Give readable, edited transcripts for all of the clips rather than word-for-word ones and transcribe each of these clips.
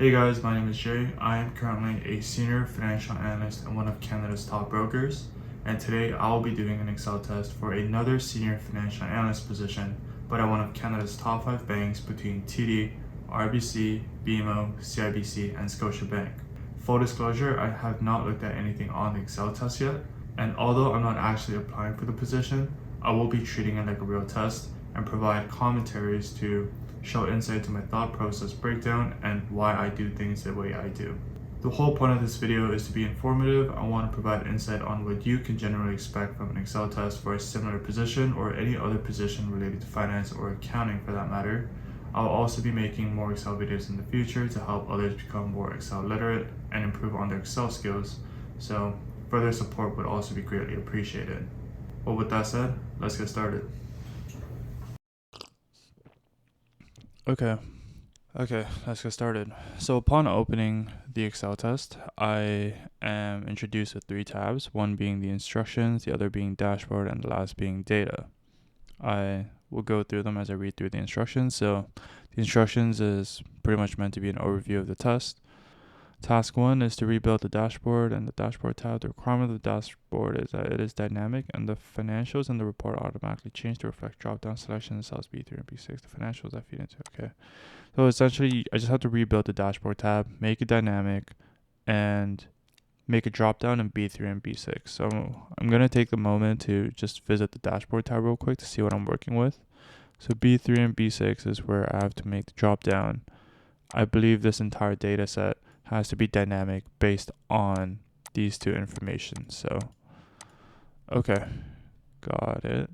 Hey guys, my name is Jay. I am currently a Senior Financial Analyst in one of Canada's top brokers, and today I will be doing an Excel test for another Senior Financial Analyst position, but at one of Canada's top 5 banks between TD, RBC, BMO, CIBC, and Scotiabank. Full disclosure, I have not looked at anything on the Excel test yet, and although I'm not actually applying for the position, I will be treating it like a real test and provide commentaries to show insight to my thought process breakdown and why I do things the way I do. The whole point of this video is to be informative. I want to provide insight on what you can generally expect from an Excel test for a similar position or any other position related to finance or accounting for that matter. I'll also be making more Excel videos in the future to help others become more Excel literate and improve on their Excel skills, so further support would also be greatly appreciated. Well, with that said, let's get started. Okay, let's get started. So upon opening the Excel test, I am introduced with 3 tabs, one being the instructions, the other being dashboard, and the last being data. I will go through them as I read through the instructions. So the instructions is pretty much meant to be an overview of the test. Task 1 is to rebuild the dashboard and the dashboard tab. The requirement of the dashboard is that it is dynamic and the financials in the report automatically change to reflect drop-down selection in cells B3 and B6. The financials that feed into okay. So essentially, I just have to rebuild the dashboard tab, make it dynamic, and make a drop-down in B3 and B6. So I'm going to take the moment to just visit the dashboard tab real quick to see what I'm working with. So B3 and B6 is where I have to make the drop-down. I believe this entire data set has to be dynamic based on these 2 information. So, okay, got it.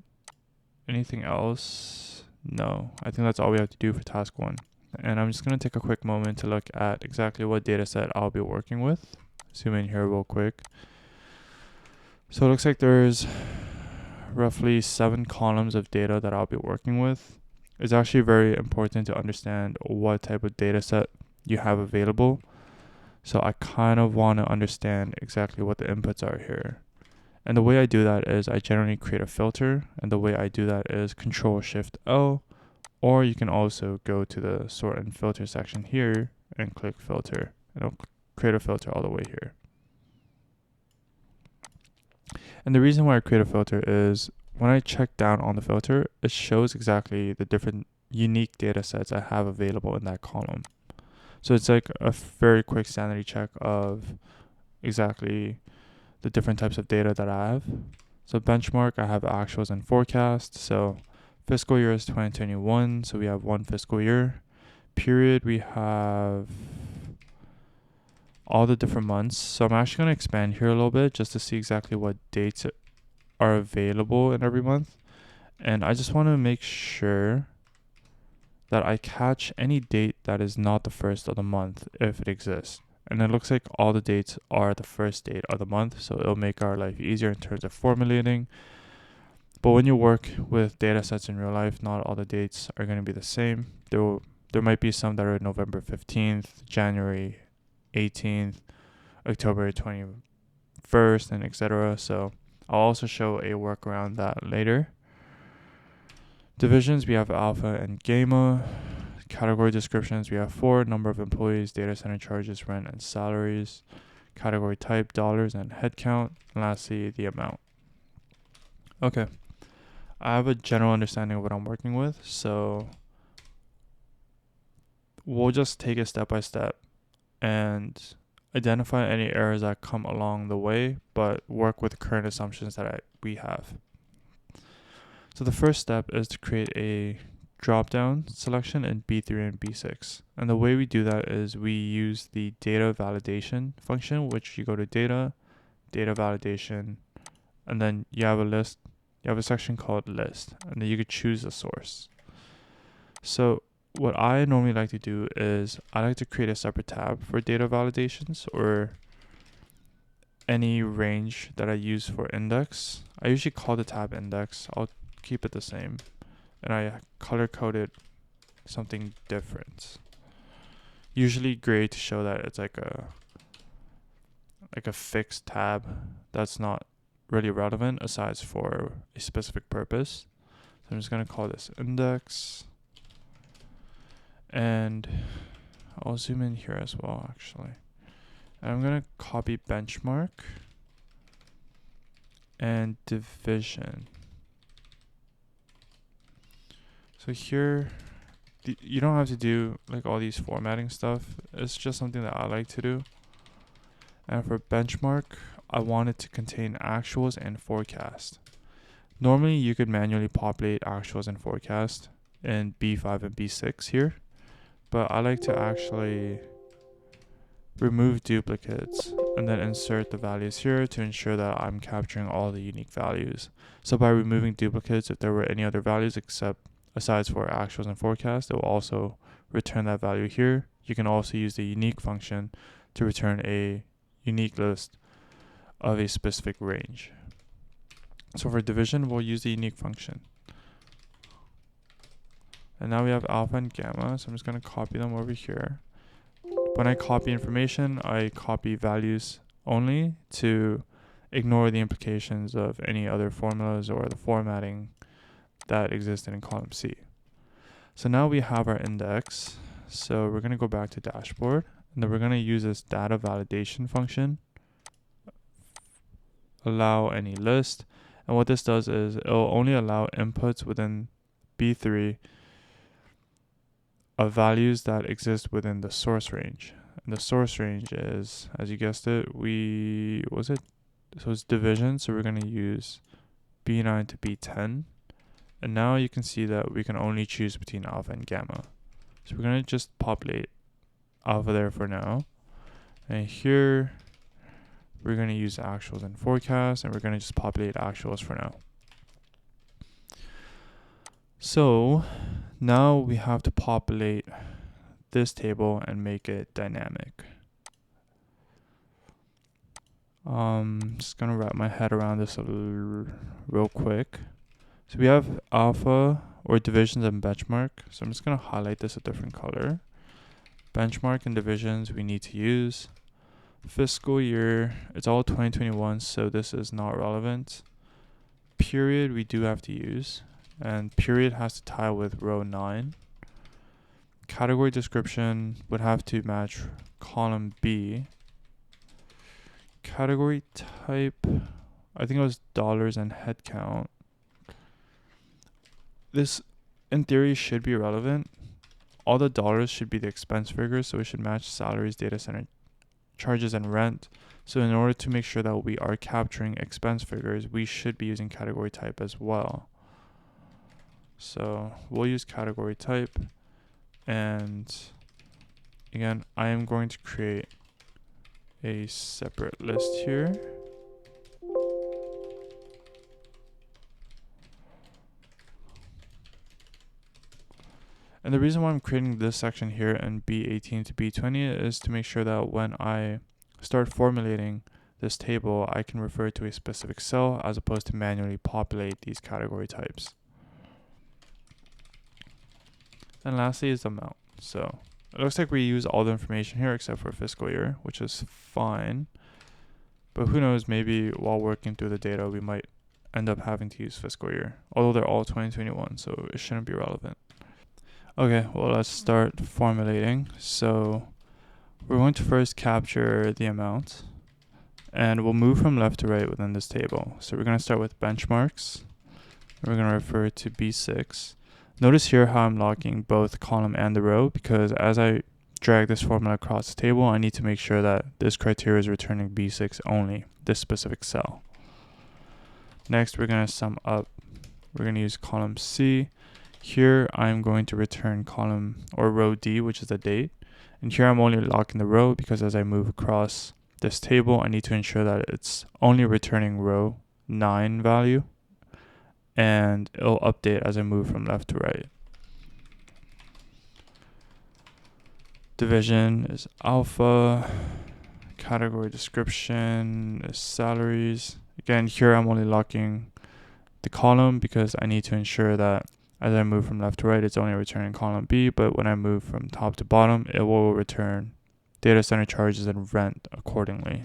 Anything else? No, I think that's all we have to do for task 1. And I'm just going to take a quick moment to look at exactly what data set I'll be working with. Zoom in here real quick. So it looks like there's roughly 7 columns of data that I'll be working with. It's actually very important to understand what type of data set you have available. So I kind of want to understand exactly what the inputs are here. And the way I do that is I generally create a filter. And the way I do that is Control-Shift-L. Or you can also go to the sort and filter section here and click filter. And it'll create a filter all the way here. And the reason why I create a filter is when I check down on the filter, it shows exactly the different unique data sets I have available in that column. So it's like a very quick sanity check of exactly the different types of data that I have. So benchmark, I have actuals and forecast. So fiscal year is 2021, so we have 1 fiscal year. Period, we have all the different months. So I'm actually going to expand here a little bit just to see exactly what dates are available in every month. And I just want to make sure that I catch any date that is not the first of the month if it exists. And it looks like all the dates are the first date of the month, so it'll make our life easier in terms of formulating. But when you work with data sets in real life, not all the dates are going to be the same. There might be some that are November 15th, January 18th, October 21st, and etc. So I'll also show a workaround that later. Divisions, we have alpha and gamma. Category descriptions, we have 4, number of employees, data center charges, rent, and salaries. Category type, dollars, and headcount. And lastly, the amount. Okay, I have a general understanding of what I'm working with, so we'll just take it step by step and identify any errors that come along the way, but work with current assumptions that we have. So the first step is to create a drop-down selection in B3 and B6. And the way we do that is we use the data validation function, which you go to data validation, and then you have a list. You have a section called list, and then you could choose a source. So what I normally like to do is I like to create a separate tab for data validations or any range that I use for index. I usually call the tab index. I'll keep it the same. And I color coded something different. Usually gray to show that it's like a fixed tab that's not really relevant aside for a specific purpose. So I'm just going to call this index. And I'll zoom in here as well, actually. And I'm going to copy benchmark and division. So here, you don't have to do like all these formatting stuff. It's just something that I like to do. And for benchmark, I want it to contain actuals and forecast. Normally, you could manually populate actuals and forecast in B5 and B6 here, but I like to actually remove duplicates and then insert the values here to ensure that I'm capturing all the unique values. So by removing duplicates, if there were any other values aside for actuals and forecast, it will also return that value here. You can also use the unique function to return a unique list of a specific range. So for division, we'll use the unique function. And now we have alpha and gamma, so I'm just going to copy them over here. When I copy information, I copy values only to ignore the implications of any other formulas or the formatting that existed in column C. So now we have our index. So we're going to go back to dashboard, and then we're going to use this data validation function, allow any list. And what this does is it'll only allow inputs within B3 of values that exist within the source range. And the source range is, as you guessed it, so it's division. So we're going to use B9 to B10. And now you can see that we can only choose between alpha and gamma. So we're going to just populate alpha there for now. And here we're going to use actuals and forecast, and we're going to just populate actuals for now. So now we have to populate this table and make it dynamic. Just gonna wrap my head around this real quick. So we have alpha or divisions and benchmark. So I'm just gonna highlight this a different color. Benchmark and divisions we need to use. Fiscal year, it's all 2021, so this is not relevant. Period we do have to use, and period has to tie with row 9. Category description would have to match column B. Category type, I think it was dollars and headcount. This, in theory, should be relevant. All the dollars should be the expense figures, so it should match salaries, data center charges, and rent. So in order to make sure that we are capturing expense figures, we should be using category type as well. So we'll use category type. And again, I am going to create a separate list here. And the reason why I'm creating this section here in B18 to B20 is to make sure that when I start formulating this table, I can refer to a specific cell as opposed to manually populate these category types. And lastly is the amount. So it looks like we use all the information here except for fiscal year, which is fine. But who knows, maybe while working through the data, we might end up having to use fiscal year, although they're all 2021, so it shouldn't be relevant. Okay, well, let's start formulating. So we're going to first capture the amount, and we'll move from left to right within this table. So we're going to start with benchmarks. We're going to refer to B6. Notice here how I'm locking both column and the row, because as I drag this formula across the table, I need to make sure that this criteria is returning B6 only, this specific cell. Next, we're going to sum up. We're going to use column C. Here, I'm going to return column or row D, which is the date. And here I'm only locking the row because as I move across this table, I need to ensure that it's only returning row 9 value. And it'll update as I move from left to right. Division is alpha. Category description is salaries. Again, here I'm only locking the column because I need to ensure that as I move from left to right, it's only returning column B, but when I move from top to bottom, it will return data center charges and rent accordingly.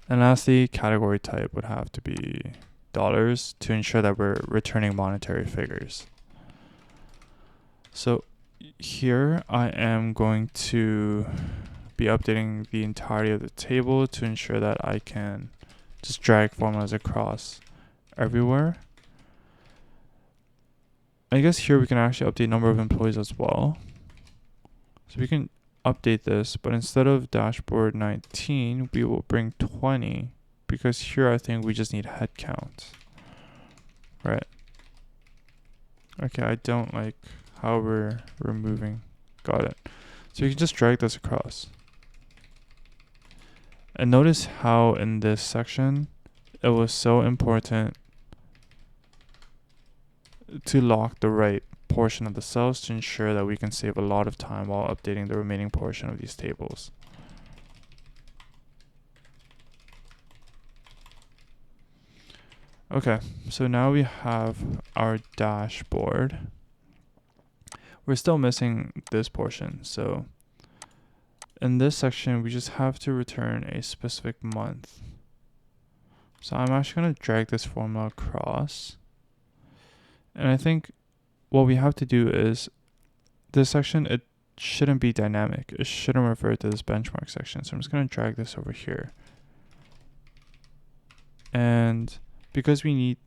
And lastly, category type would have to be dollars to ensure that we're returning monetary figures. So here I am going to be updating the entirety of the table to ensure that I can just drag formulas across everywhere. I guess here we can actually update number of employees as well. So we can update this, but instead of dashboard 19, we will bring 20 because here I think we just need headcount. Right. Okay, I don't like how we're removing. Got it. So you can just drag this across. And notice how in this section, it was so important to lock the right portion of the cells to ensure that we can save a lot of time while updating the remaining portion of these tables. Okay, so now we have our dashboard. We're still missing this portion, so in this section we just have to return a specific month. So I'm actually going to drag this formula across, and I think what we have to do is this section, it shouldn't be dynamic. It shouldn't refer to this benchmark section. So I'm just going to drag this over here. And because we need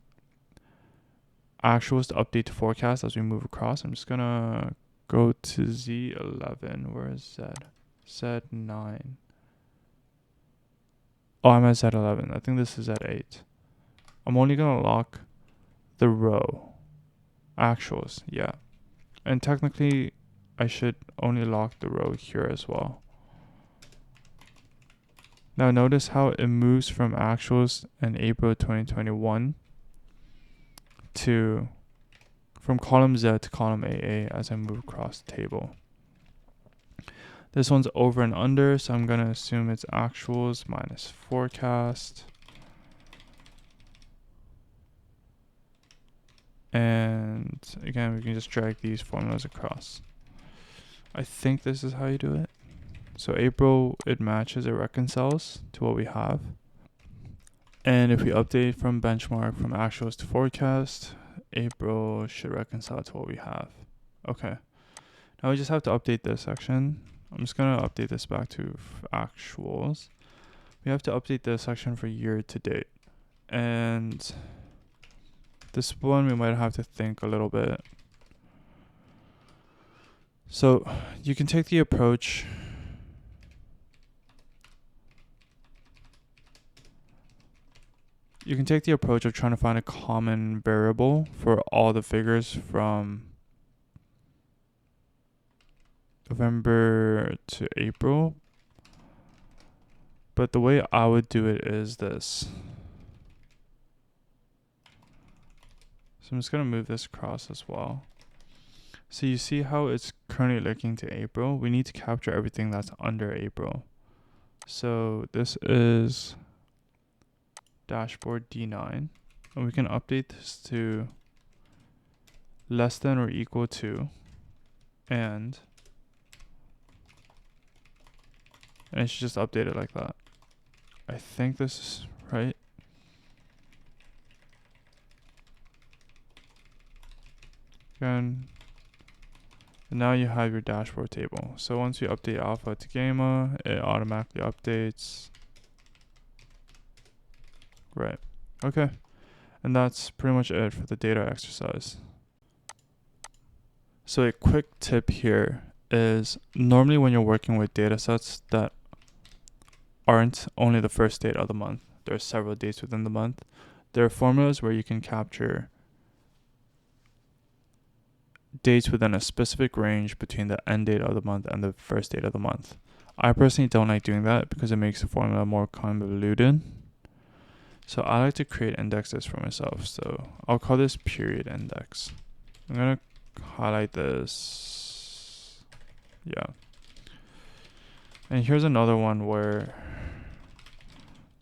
actuals to update to forecast as we move across, I'm just going to go to Z11. Where is Z? Z9. Oh, I'm at Z11. I think this is at 8. I'm only going to lock the row. Actuals, yeah. And technically, I should only lock the row here as well. Now notice how it moves from actuals in April 2021 to from column Z to column AA as I move across the table. This one's over and under, so I'm going to assume it's actuals minus forecast. And again, we can just drag these formulas across. I think this is how you do it. So April, it matches, it reconciles to what we have. And if we update from benchmark from actuals to forecast, April should reconcile to what we have. Okay. Now we just have to update this section. I'm just going to update this back to actuals. We have to update this section for year to date. And this one we might have to think a little bit. So you can take the approach of trying to find a common variable for all the figures from November to April. But the way I would do it is this. So I'm just going to move this across as well. So you see how it's currently linking to April? We need to capture everything that's under April. So this is dashboard D9. And we can update this to less than or equal to and it should just update it like that. I think this is right. Again, and now you have your dashboard table. So once you update alpha to gamma, it automatically updates. Right. Okay. And that's pretty much it for the data exercise. So a quick tip here is normally when you're working with data sets that aren't only the first date of the month, there are several dates within the month, there are formulas where you can capture dates within a specific range between the end date of the month and the first date of the month. I personally don't like doing that because it makes the formula more convoluted. So I like to create indexes for myself. So I'll call this period index. I'm going to highlight this. Yeah. And here's another one where,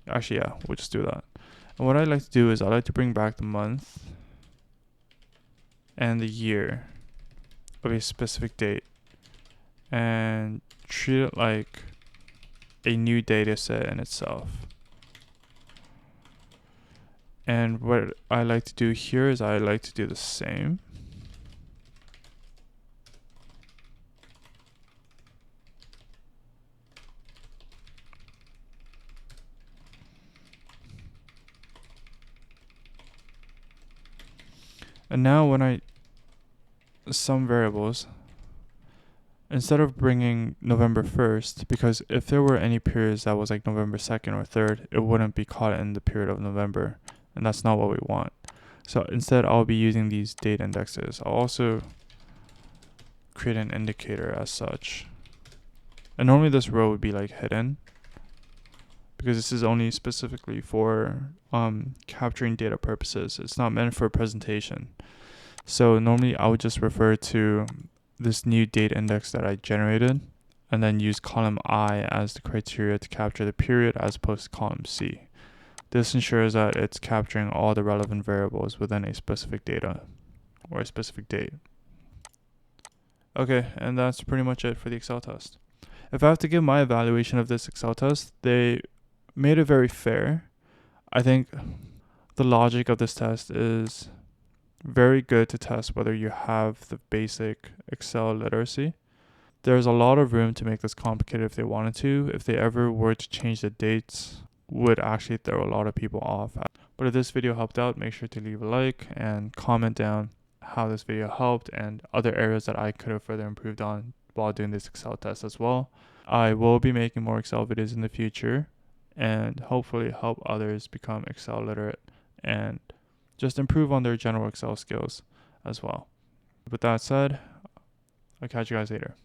actually, yeah, we'll just do that. And what I like to do is I like to bring back the month and the year of a specific date and treat it like a new data set in itself. And what I like to do here is I like to do the same. And now when I sum variables, instead of bringing November 1st, because if there were any periods that was like November 2nd or 3rd, it wouldn't be caught in the period of November. And that's not what we want. So instead, I'll be using these date indexes. I'll also create an indicator as such. And normally this row would be like hidden, because this is only specifically for capturing data purposes. It's not meant for presentation. So normally I would just refer to this new date index that I generated and then use column I as the criteria to capture the period as opposed to column C. This ensures that it's capturing all the relevant variables within a specific data or a specific date. Okay, and that's pretty much it for the Excel test. If I have to give my evaluation of this Excel test, they made it very fair. I think the logic of this test is very good to test whether you have the basic Excel literacy. There's a lot of room to make this complicated if they wanted to. If they ever were to change the dates, would actually throw a lot of people off. But if this video helped out, make sure to leave a like and comment down how this video helped and other areas that I could have further improved on while doing this Excel test as well. I will be making more Excel videos in the future and hopefully help others become Excel literate and just improve on their general Excel skills as well. With that said, I'll catch you guys later.